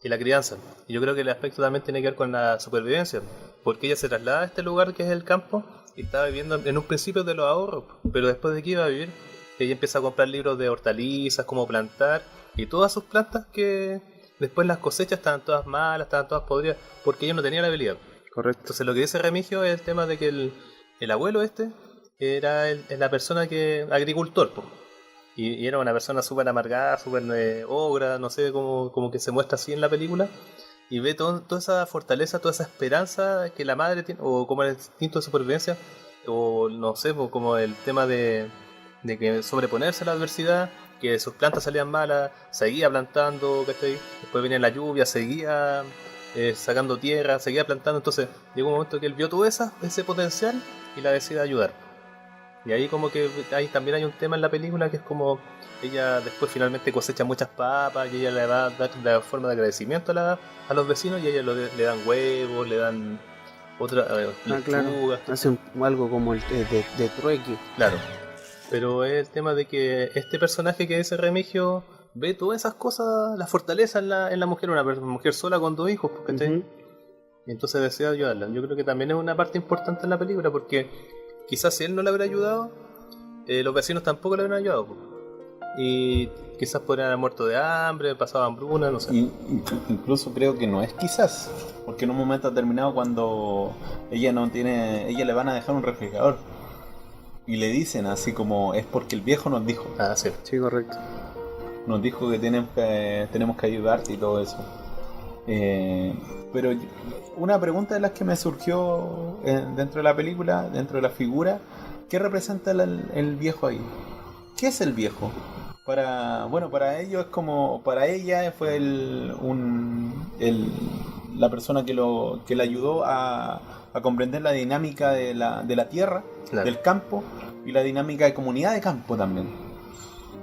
y la crianza. Y yo creo que el aspecto también tiene que ver con la supervivencia, porque ella se traslada a este lugar que es el campo y estaba viviendo en un principio de los ahorros, pero después de que iba a vivir, ella empieza a comprar libros de hortalizas, cómo plantar, y todas sus plantas que después las cosechas estaban todas malas, estaban todas podridas, porque ella no tenía la habilidad. Correcto. Entonces lo que dice Remigio es el tema de que el abuelo era la persona agricultor, po. Y era una persona súper amargada, súper ogra, no sé, como que se muestra así en la película, y ve toda esa fortaleza, toda esa esperanza que la madre tiene, o como el instinto de supervivencia, o no sé, po, como el tema de que sobreponerse a la adversidad, que sus plantas salían malas, seguía plantando, ¿cachai? Después venía la lluvia, seguía sacando tierra, seguía plantando. Entonces llegó un momento que él vio todo ese potencial y la decide ayudar. Y ahí como que también hay un tema en la película que es como ella después finalmente cosecha muchas papas y ella le va a dar la forma de agradecimiento a los vecinos, y a ella le dan huevos, le dan otra Claro. lechugas. Hace algo como el de trueque. Claro. Pero es el tema de que este personaje que es el Remigio ve todas esas cosas, la fortaleza en la mujer, una mujer sola con 2 hijos, ¿cachai? Ujú. Y entonces desea ayudarla. Yo creo que también es una parte importante en la película, porque quizás si él no la hubiera ayudado, los vecinos tampoco le hubieran ayudado, po. Y quizás podrían haber muerto de hambre, pasado hambruna, no sé. Incluso creo que no es quizás, porque en un momento determinado cuando ella le van a dejar un refrigerador y le dicen así como es porque el viejo nos dijo Sí. Sí, correcto. que tenemos que ayudarte y todo eso. Pero una pregunta de las que me surgió dentro de la película, dentro de la figura, ¿qué representa el viejo ahí? ¿Qué es el viejo? Para ellos es como, para ella fue la persona que le ayudó a comprender la dinámica de la tierra, Claro. del campo, y la dinámica de comunidad de campo también.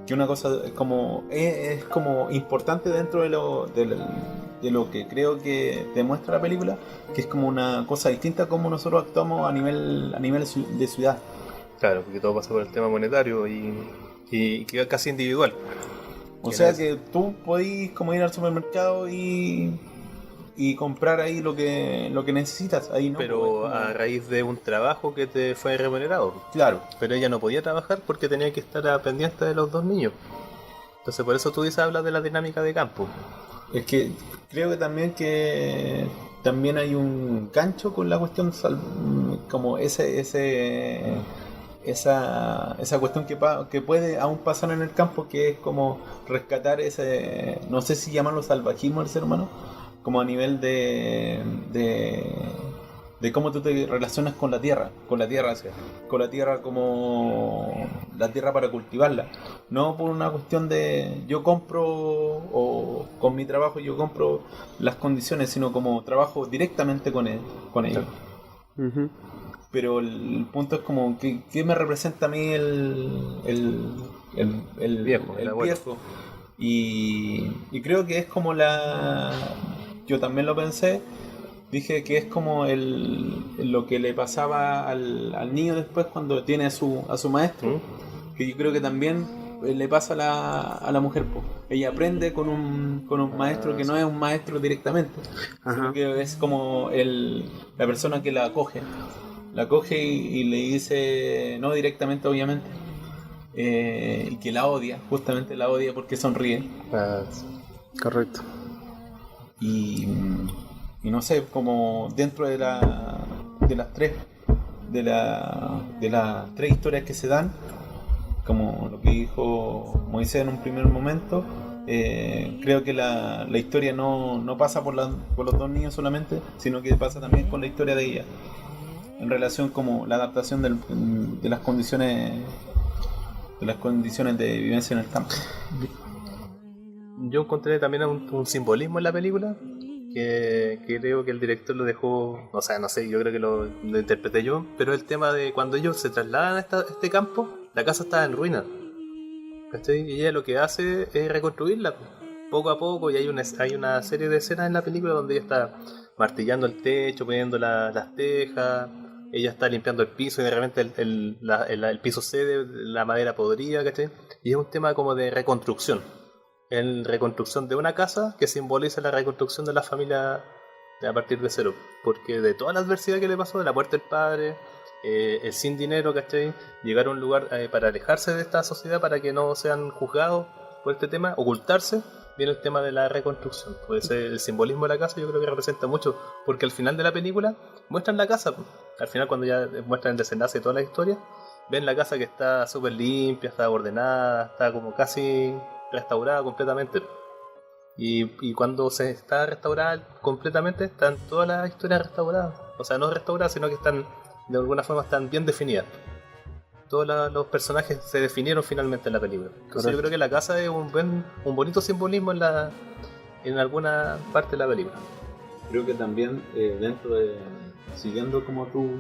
Que una cosa es como importante dentro de lo que creo que demuestra la película, que es como una cosa distinta como nosotros actuamos a nivel de ciudad. Claro, porque todo pasa por el tema monetario y que es casi individual. O sea que tú podís como ir al supermercado y comprar ahí lo que necesitas. Ahí no, Pero pues, como- a raíz de un trabajo que te fue remunerado. Claro. Pero ella no podía trabajar porque tenía que estar pendiente de los 2 niños. Entonces por eso tú hablas de la dinámica de campo. Es que creo que también hay un gancho con la cuestión como esa cuestión que puede aún pasar en el campo, que es como rescatar no sé si llamarlo salvajismo del ser humano, como a nivel de cómo tú te relacionas con la tierra como la tierra para cultivarla, no por una cuestión de yo compro o con mi trabajo yo compro las condiciones, sino como trabajo directamente con ellos. Ujú. Pero el punto es como ¿qué me representa a mí el Viejo, el abuelo. viejo? Y creo que es como yo también lo pensé, dije que es como lo que le pasaba al niño después cuando tiene a su maestro, que yo creo que también le pasa a la mujer, po. Ella aprende con un maestro que no es un maestro directamente, Ajá. sino que es como la persona que la acoge y le dice, no directamente obviamente, y que justamente la odia porque sonríe. Correcto. Y no sé, como dentro de las tres de las tres historias que se dan, como lo que dijo Moisés en un primer momento, creo que la historia no pasa por los dos niños solamente, sino que pasa también con la historia de ella, en relación como la adaptación de las condiciones de vivencia en el campo. Yo encontré también un simbolismo en la película que creo que el director lo dejó, o sea, no sé, yo creo que lo interpreté yo, pero el tema de cuando ellos se trasladan a este campo, la casa está en ruinas, ¿cachai? Y ella lo que hace es reconstruirla poco a poco, y hay una serie de escenas en la película donde ella está martillando el techo, poniendo las tejas, ella está limpiando el piso y de repente el piso cede, la madera podrida, ¿cachai? Y es un tema como de reconstrucción. En reconstrucción de una casa que simboliza la reconstrucción de la familia a partir de cero, porque de toda la adversidad que le pasó, de la muerte del padre, el sin dinero, ¿cachai? Llegar a un lugar para alejarse de esta sociedad, para que no sean juzgados por este tema, ocultarse, viene el tema de la reconstrucción. Pues el simbolismo de la casa yo creo que representa mucho, porque al final de la película muestran la casa, al final cuando ya muestran el desenlace de toda la historia, ven la casa que está súper limpia, está ordenada, está como casi restaurada completamente. Y cuando se está restaurada completamente, están todas las historias restauradas. O sea, no restauradas, sino que están, de alguna forma, están bien definidas. Todos los personajes se definieron finalmente en la película. Entonces correcto. Yo creo que la casa es un bonito simbolismo en alguna parte de la película. Creo que también siguiendo como tu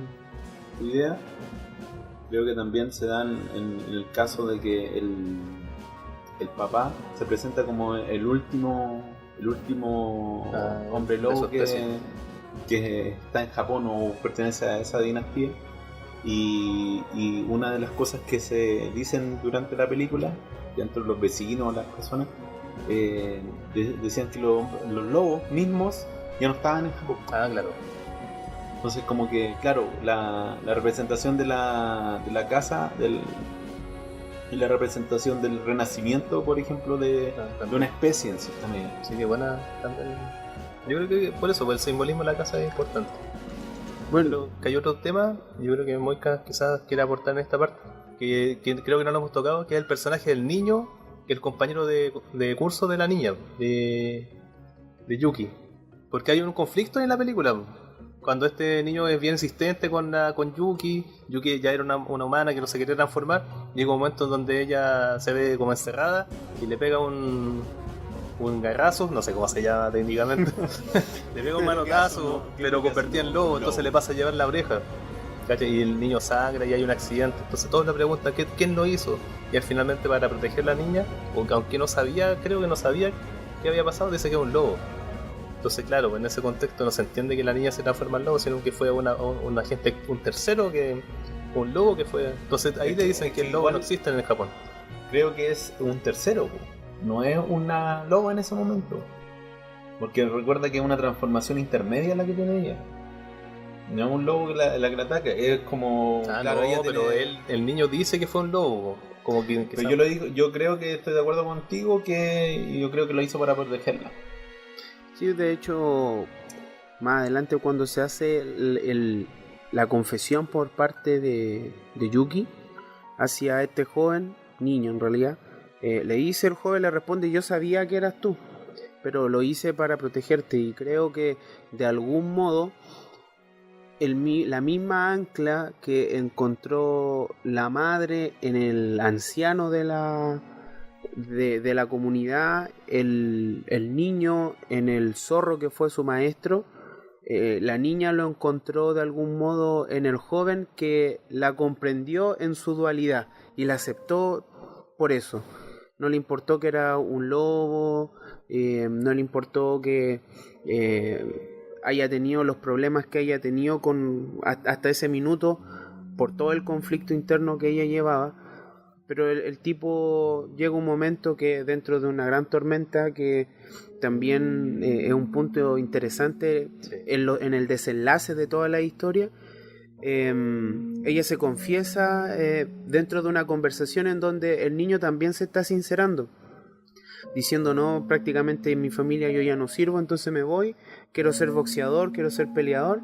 idea, creo que también se dan en el caso de que el papá se presenta como el último hombre lobo que está en Japón o pertenece a esa dinastía, y una de las cosas que se dicen durante la película, dentro de los vecinos, las personas, decían que los lobos mismos ya no estaban en Japón. Ah, claro. Entonces como que, claro, la representación de la casa, y la representación del renacimiento, por ejemplo, de una especie en cierta medida. Sí, que buena también. Yo creo que por eso, por el simbolismo de la casa es importante. Bueno, pero que hay otro tema, yo creo que Moika quizás quiere aportar en esta parte, que creo que no lo hemos tocado, que es el personaje del niño, que es el compañero de curso de la niña, de Yuki. Porque hay un conflicto en la película. Cuando este niño es bien insistente con Yuki ya era una humana que no se quería transformar, llega un momento en donde ella se ve como encerrada y le pega un garrazo, no sé cómo se llama técnicamente, le pega un manotazo, pero convertía en lobo, entonces le pasa a llevar la oreja, ¿cachai? Y el niño sangra y hay un accidente, entonces todos le preguntan ¿quién lo hizo? Y él finalmente, para proteger a la niña, aunque creo que no sabía qué había pasado, dice que es un lobo. Entonces, claro, en ese contexto no se entiende que la niña se transforma en lobo, sino que fue un agente, un tercero, un lobo que fue. Entonces ahí le dicen que el lobo no existe en el Japón. Creo que es un tercero, no es una loba en ese momento. Porque recuerda que es una transformación intermedia la que tiene ella. No es un lobo la que la ataca, es como. Claro, no, pero el niño dice que fue un lobo. Como que pero yo lo digo, yo creo que estoy de acuerdo contigo, que yo creo que lo hizo para protegerla. Sí, de hecho, más adelante cuando se hace la confesión por parte de Yuki hacia este joven, niño en realidad, le dice, el joven le responde: yo sabía que eras tú, pero lo hice para protegerte. Y creo que de algún modo la misma ancla que encontró la madre en el anciano de la comunidad, el niño en el zorro que fue su maestro, la niña lo encontró de algún modo en el joven, que la comprendió en su dualidad y la aceptó por eso. No le importó que era un lobo, no le importó que haya tenido los problemas que haya tenido hasta ese minuto por todo el conflicto interno que ella llevaba. Pero el tipo llega un momento que, dentro de una gran tormenta, que también es un punto interesante, sí, en el desenlace de toda la historia, ella se confiesa dentro de una conversación en donde el niño también se está sincerando, diciendo: no, prácticamente en mi familia yo ya no sirvo, entonces me voy, quiero ser boxeador, quiero ser peleador.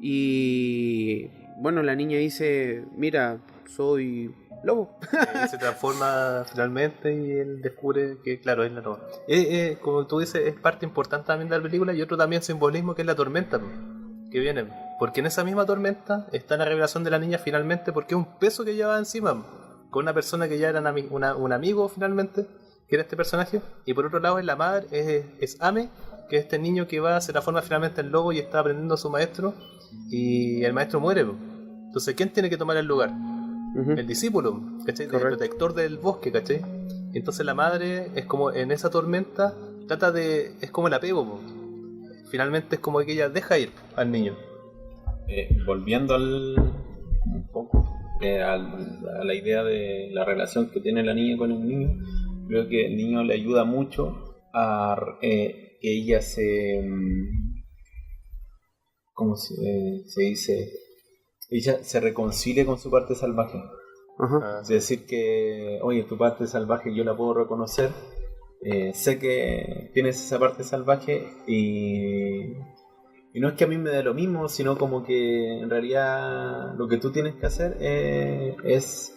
Sí. bueno, la niña dice, mira, soy lobo. Y se transforma finalmente y él descubre que, claro, es la loba. Como tú dices, es parte importante también de la película y otro también simbolismo que es la tormenta que viene. Porque en esa misma tormenta está la revelación de la niña finalmente porque es un peso que llevaba encima con una persona que ya era un amigo finalmente, que era este personaje. Y por otro lado es la madre, es Ame, que es este niño que se transforma finalmente en lobo y está aprendiendo a su maestro y el maestro muere. Entonces, ¿quién tiene que tomar el lugar? El discípulo, ¿cachai? El protector del bosque, ¿cachai? Entonces la madre es como en esa tormenta, es como el apego, finalmente es como que ella deja ir al niño. Volviendo un poco a la idea de la relación que tiene la niña con el niño, creo que el niño le ayuda mucho a que ella ¿cómo se dice? Ella se reconcilie con su parte salvaje. Ajá. Es decir que, oye, tu parte salvaje yo la puedo reconocer, sé que tienes esa parte salvaje y no es que a mí me dé lo mismo, sino como que en realidad lo que tú tienes que hacer es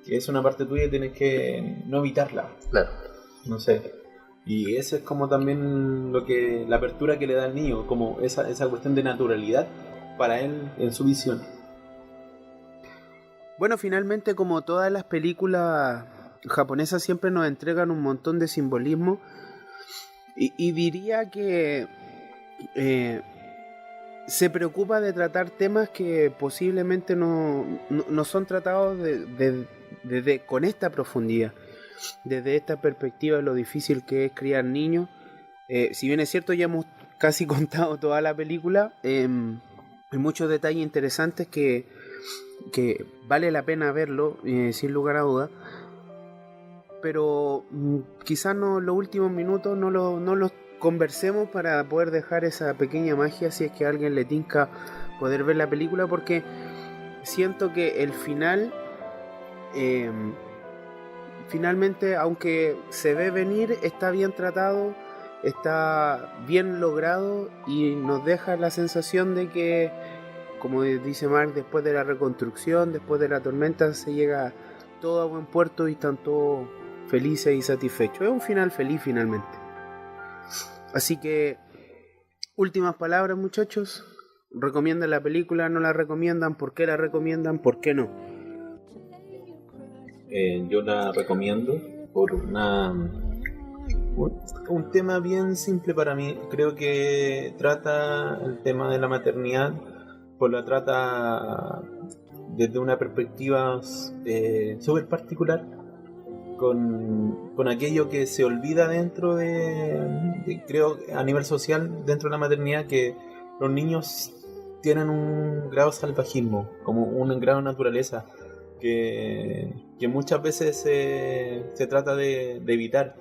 que es una parte tuya y tienes que no evitarla. Claro. No sé. Y eso es como también la apertura que le da al niño, como esa cuestión de naturalidad para él en su visión. Bueno, finalmente, como todas las películas japonesas siempre nos entregan un montón de simbolismo y diría que se preocupa de tratar temas que posiblemente no son tratados con esta profundidad, desde esta perspectiva de lo difícil que es criar niños. Si bien es cierto, ya hemos casi contado toda la película, hay muchos detalles interesantes que vale la pena verlo, sin lugar a dudas, pero quizás los últimos minutos no los conversemos para poder dejar esa pequeña magia, si es que a alguien le tinca poder ver la película, porque siento que el final finalmente, aunque se ve venir, está bien tratado, está bien logrado y nos deja la sensación de que, como dice Mark, después de la reconstrucción, después de la tormenta, se llega todo a buen puerto y están todos felices y satisfechos. Es un final feliz finalmente. Así que, últimas palabras, muchachos. ¿Recomiendan la película? ¿No la recomiendan? ¿Por qué la recomiendan? ¿Por qué no? Yo la recomiendo por un tema bien simple para mí. Creo que trata el tema de la maternidad, pues la trata desde una perspectiva súper particular, con aquello que se olvida dentro creo, a nivel social, dentro de la maternidad, que los niños tienen un grado de salvajismo, como un grado de naturaleza, que muchas veces se trata de evitar.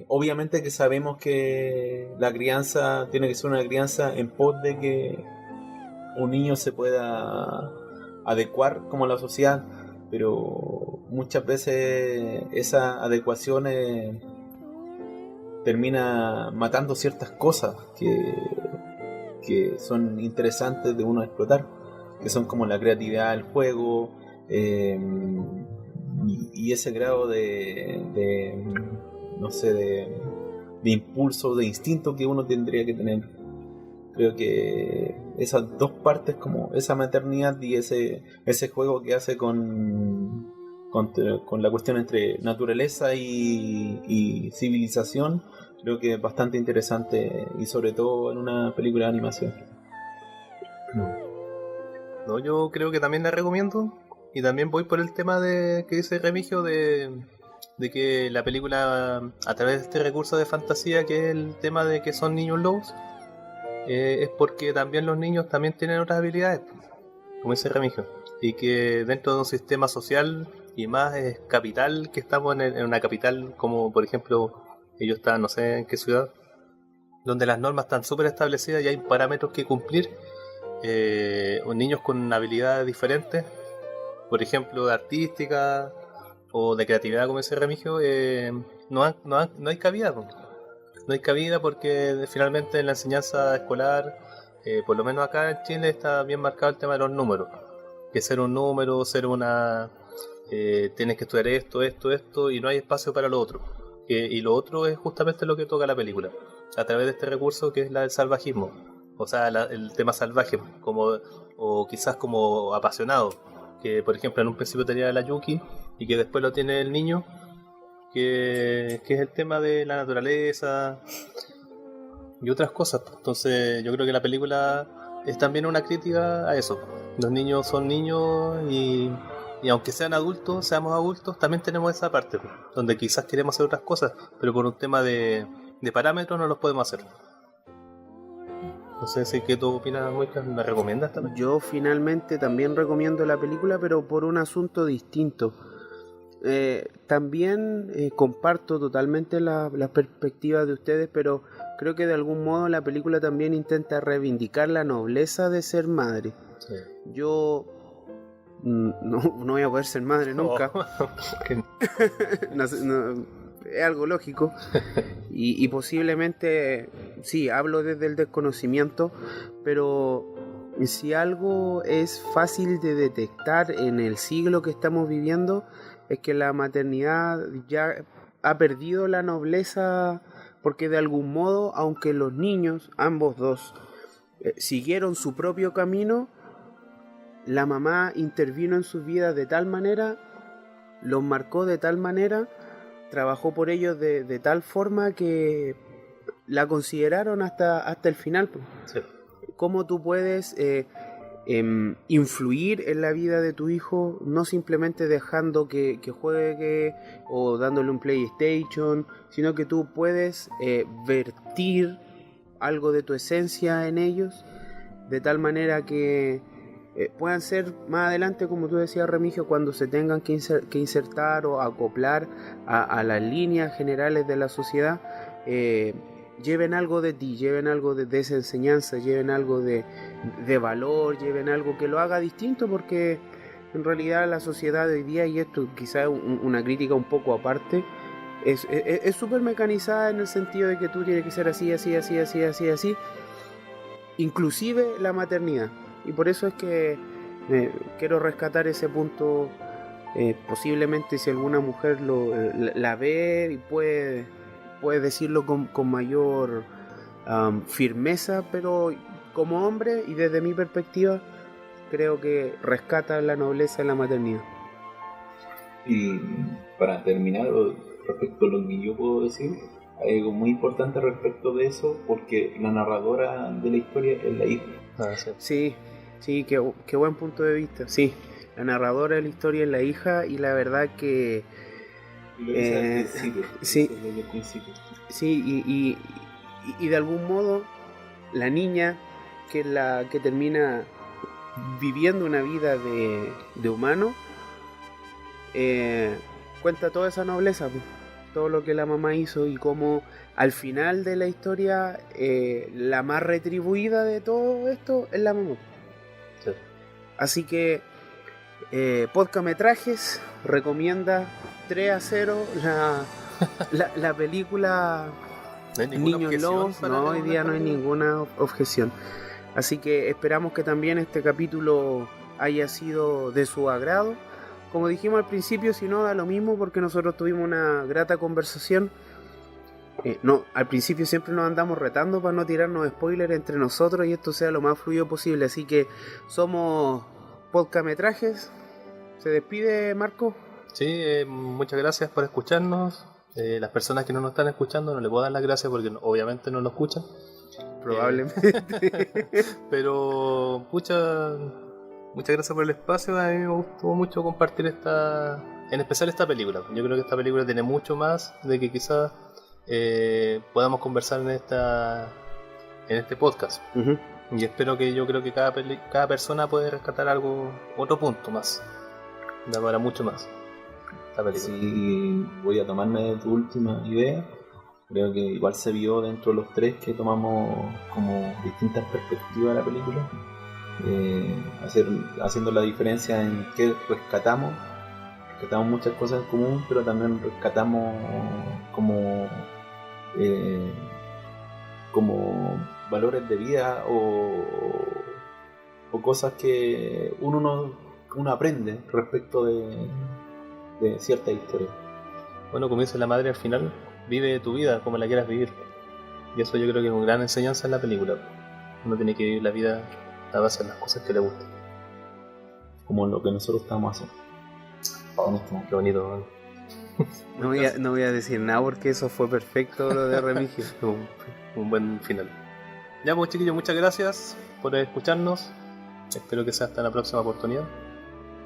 Obviamente que sabemos que la crianza tiene que ser una crianza en pos de que un niño se pueda adecuar como a la sociedad, pero muchas veces esa adecuación termina matando ciertas cosas que son interesantes de uno explotar, que son como la creatividad, el juego, y ese grado de no sé, de impulso, de instinto que uno tendría que tener. Creo que esas dos partes, como esa maternidad y ese juego que hace con la cuestión entre naturaleza y civilización, creo que es bastante interesante, y sobre todo en una película de animación. No, yo creo que también la recomiendo, y también voy por el tema que dice Remigio de que la película, a través de este recurso de fantasía, que es el tema de que son niños lobos, es porque también los niños también tienen otras habilidades, como dice Remigio, y que dentro de un sistema social y más capital, que estamos en una capital como por ejemplo ellos están, no sé en qué ciudad, donde las normas están súper establecidas y hay parámetros que cumplir, niños con habilidades diferentes, por ejemplo de artística o de creatividad, como dice Remigio, no hay cabida. No hay cabida porque finalmente en la enseñanza escolar, por lo menos acá en Chile, está bien marcado el tema de los números. que ser un número, ser una... tienes que estudiar esto, y no hay espacio para lo otro. Y lo otro es justamente lo que toca la película, a través de este recurso que es la del salvajismo, o sea, el tema salvaje, o quizás como apasionado, que por ejemplo en un principio tenía la Yuki, y que después lo tiene el niño, que es el tema de la naturaleza y otras cosas. Entonces yo creo que la película es también una crítica a eso. Los niños son niños y aunque sean adultos, seamos adultos, también tenemos esa parte donde quizás queremos hacer otras cosas, pero por un tema de parámetros no los podemos hacer. No sé si qué tú opinas, Moika, ¿me recomiendas también? Yo finalmente también recomiendo la película, pero por un asunto distinto. También comparto totalmente la perspectiva de ustedes, pero creo que de algún modo la película también intenta reivindicar la nobleza de ser madre. Sí. Yo no voy a poder ser madre nunca. Es algo lógico. Y posiblemente, sí, hablo desde el desconocimiento, pero si algo es fácil de detectar en el siglo que estamos viviendo, es que la maternidad ya ha perdido la nobleza, porque de algún modo, aunque los niños, ambos dos, siguieron su propio camino, la mamá intervino en sus vidas de tal manera, los marcó de tal manera, trabajó por ellos de tal forma que la consideraron hasta el final. Sí. ¿Cómo tú puedes influir en la vida de tu hijo, no simplemente dejando que juegue o dándole un PlayStation, sino que tú puedes vertir algo de tu esencia en ellos, de tal manera que puedan ser más adelante, como tú decías, Remigio, cuando se tengan que insertar o acoplar a las líneas generales de la sociedad, lleven algo de ti, lleven algo de esa enseñanza, lleven algo de valor, lleven algo que lo haga distinto, porque en realidad la sociedad de hoy día, y esto quizás es una crítica un poco aparte, es súper mecanizada en el sentido de que tú tienes que ser así, inclusive la maternidad. Y por eso es que quiero rescatar ese punto. Posiblemente si alguna mujer la ve y puede decirlo con mayor firmeza, pero como hombre y desde mi perspectiva creo que rescata la nobleza de la maternidad. Y para terminar, respecto a lo que yo puedo decir, hay algo muy importante respecto de eso, porque la narradora de la historia es la hija. Sí, qué buen punto de vista. Sí, la narradora de la historia es la hija, y la verdad que sí, y de algún modo la niña, que es la que termina viviendo una vida de humano, cuenta toda esa nobleza, todo lo que la mamá hizo, y cómo al final de la historia la más retribuida de todo esto es la mamá. Sí. Así que Podcametrajes recomienda 3-0 la película. No hay ninguna Niños Lobos. No, hoy día no hay ninguna objeción. Así que esperamos que también este capítulo haya sido de su agrado. Como dijimos al principio, si no da lo mismo, porque nosotros tuvimos una grata conversación. Al principio siempre nos andamos retando para no tirarnos spoilers entre nosotros y esto sea lo más fluido posible. Así que somos Podcametrajes. ¿Se despide, Marco? Sí, muchas gracias por escucharnos. Las personas que no nos están escuchando no le puedo dar las gracias porque obviamente no nos escuchan. Probablemente. Pero muchas gracias por el espacio. A mí me gustó mucho compartir en especial esta película. Yo creo que esta película tiene mucho más de que quizás podamos conversar en este podcast. Uh-huh. Y espero yo creo que cada persona puede rescatar otro punto más. Da para mucho más. Sí, voy a tomarme de tu última idea. Creo que igual se vio dentro de los tres que tomamos como distintas perspectivas de la película, haciendo la diferencia en que rescatamos muchas cosas en común, pero también rescatamos como valores de vida o cosas que uno uno aprende respecto de cierta historia. Bueno, como dice la madre al final, vive tu vida como la quieras vivir. Y eso yo creo que es una gran enseñanza en la película. Uno tiene que vivir la vida a base de las cosas que le gustan. Como lo que nosotros estamos haciendo. Qué bonito. No voy a decir nada porque eso fue perfecto lo de Remigio. Un buen final. Ya pues chiquillos, muchas gracias por escucharnos. Espero que sea hasta la próxima oportunidad.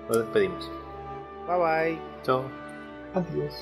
Nos despedimos. Bye bye. Chao. Adiós.